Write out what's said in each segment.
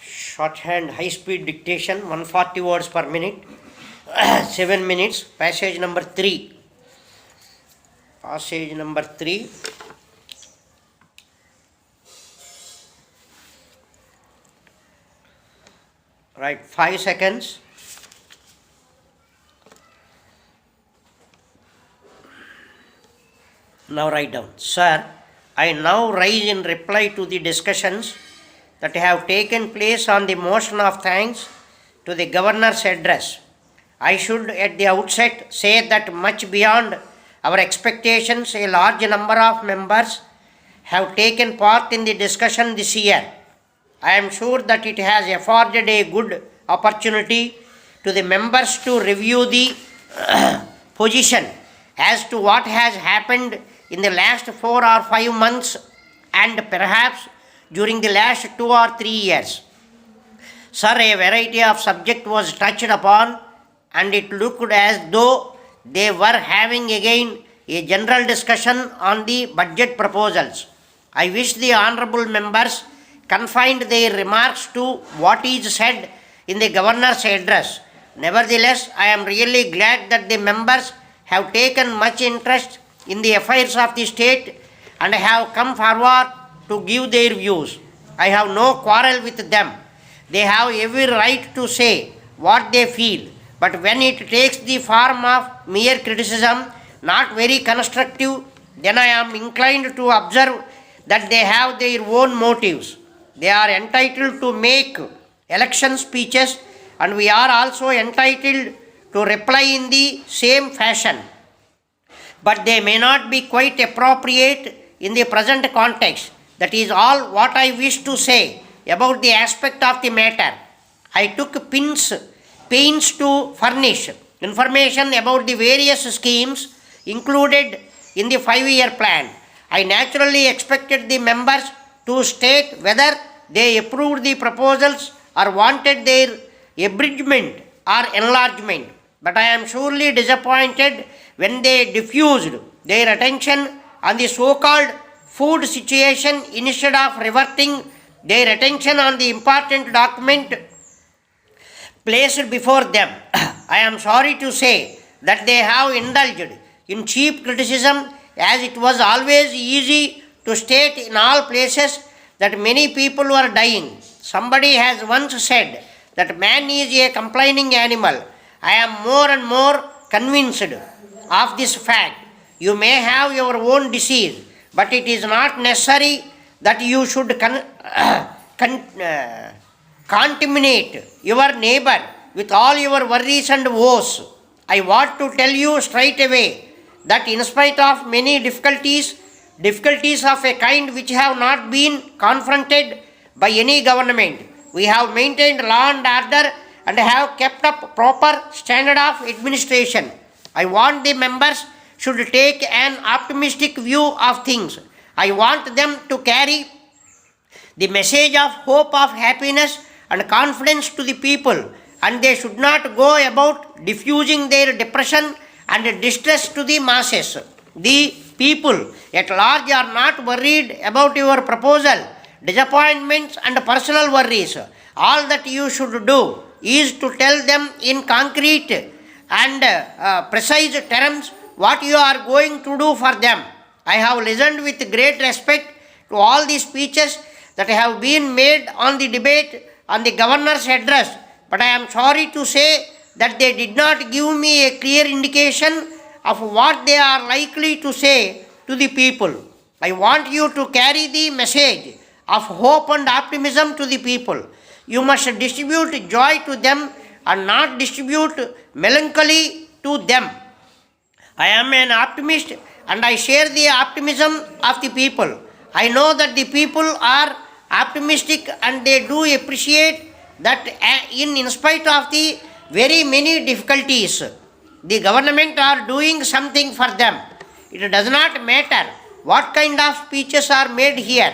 Shorthand high speed dictation 140 words per minute 7 minutes. Passage number 3. Right, 5 seconds. Now write down. Sir, I now rise in reply to the discussions that have taken place on the motion of thanks to the Governor's address. I should at the outset say that much beyond our expectations, a large number of members have taken part in the discussion this year. I am sure that it has afforded a good opportunity to the members to review the position as to what has happened in the last 4 or 5 months and perhaps during the last 2 or 3 years. Sir, a variety of subject was touched upon and it looked as though they were having again a general discussion on the budget proposals. I wish the honourable members confined their remarks to what is said in the Governor's address. Nevertheless, I am really glad that the members have taken much interest in the affairs of the state and have come forward to give their views. I have no quarrel with them. They have every right to say what they feel, but when it takes the form of mere criticism, not very constructive, then I am inclined to observe that they have their own motives. They are entitled to make election speeches, and we are also entitled to reply in the same fashion. But they may not be quite appropriate in the present context. That is all what I wish to say about the aspect of the matter. I took pains to furnish information about the various schemes included in the 5-year plan. I naturally expected the members to state whether they approved the proposals or wanted their abridgment or enlargement. But I am surely disappointed when they diffused their attention on the so-called food situation instead of reverting their attention on the important document placed before them. I am sorry to say that they have indulged in cheap criticism, as it was always easy to state in all places that many people were dying. Somebody has once said that man is a complaining animal. I am more and more convinced of this fact. You may have your own disease, but it is not necessary that you should contaminate your neighbor with all your worries and woes. I want to tell you straight away that in spite of many difficulties of a kind which have not been confronted by any government, we have maintained law and order and have kept up proper standard of administration. I want the members should take an optimistic view of things. I want them to carry the message of hope, of happiness and confidence to the people, and they should not go about diffusing their depression and distress to the masses. The people at large are not worried about your proposal, disappointments and personal worries. All that you should do is to tell them in concrete and precise terms what you are going to do for them. I have listened with great respect to all the speeches that have been made on the debate on the Governor's address, but I am sorry to say that they did not give me a clear indication of what they are likely to say to the people. I want you to carry the message of hope and optimism to the people. You must distribute joy to them and not distribute melancholy to them. I am an optimist and I share the optimism of the people. I know that the people are optimistic and they do appreciate that in spite of the very many difficulties, the government are doing something for them. It does not matter what kind of speeches are made here.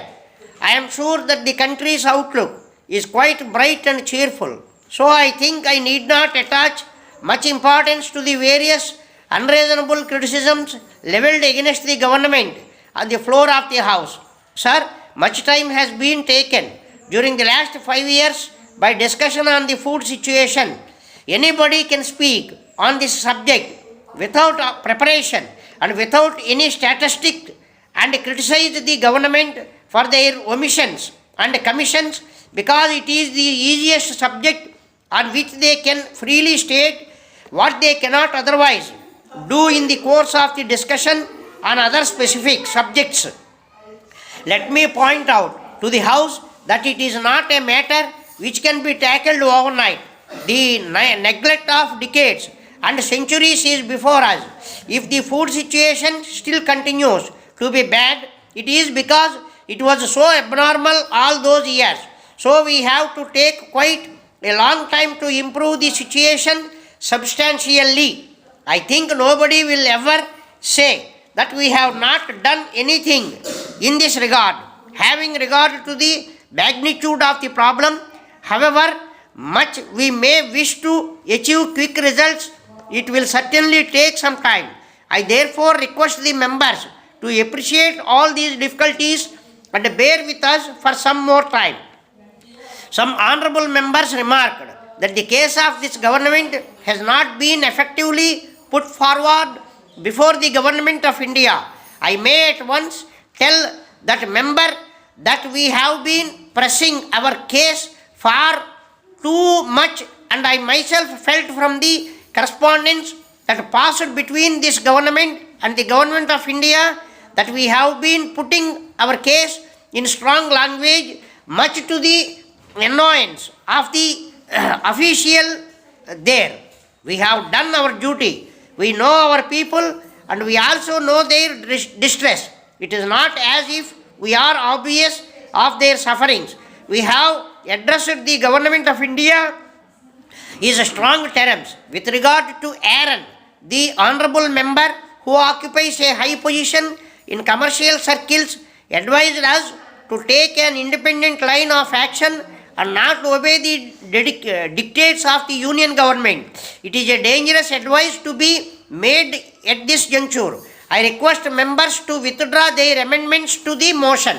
I am sure that the country's outlook is quite bright and cheerful. So I think I need not attach much importance to the various unreasonable criticisms levelled against the government on the floor of the House. Sir, much time has been taken during the last 5 years by discussion on the food situation. Anybody can speak on this subject without preparation and without any statistic and criticize the government for their omissions and commissions, because it is the easiest subject on which they can freely state what they cannot otherwise do in the course of the discussion on other specific subjects. Let me point out to the House that it is not a matter which can be tackled overnight. The neglect of decades and centuries is before us. If the food situation still continues to be bad, it is because it was so abnormal all those years. So we have to take quite a long time to improve the situation substantially. I think nobody will ever say that we have not done anything in this regard, having regard to the magnitude of the problem. However much we may wish to achieve quick results, it will certainly take some time. I therefore request the members to appreciate all these difficulties and bear with us for some more time. Some honorable members remarked that the case of this government has not been effectively put forward before the government of India. I may at once tell that member that we have been pressing our case far too much, and I myself felt from the correspondence that passed between this government and the government of India that we have been putting our case in strong language, much to the annoyance of the official there. We have done our duty. We know our people and we also know their distress. It is not as if we are oblivious of their sufferings. We have addressed the government of India in strong terms. With regard to Aaron, the honorable member who occupies a high position in commercial circles, advised us to take an independent line of action and not obey the dictates of the union government. It is a dangerous advice to be made at this juncture. I request members to withdraw their amendments to the motion.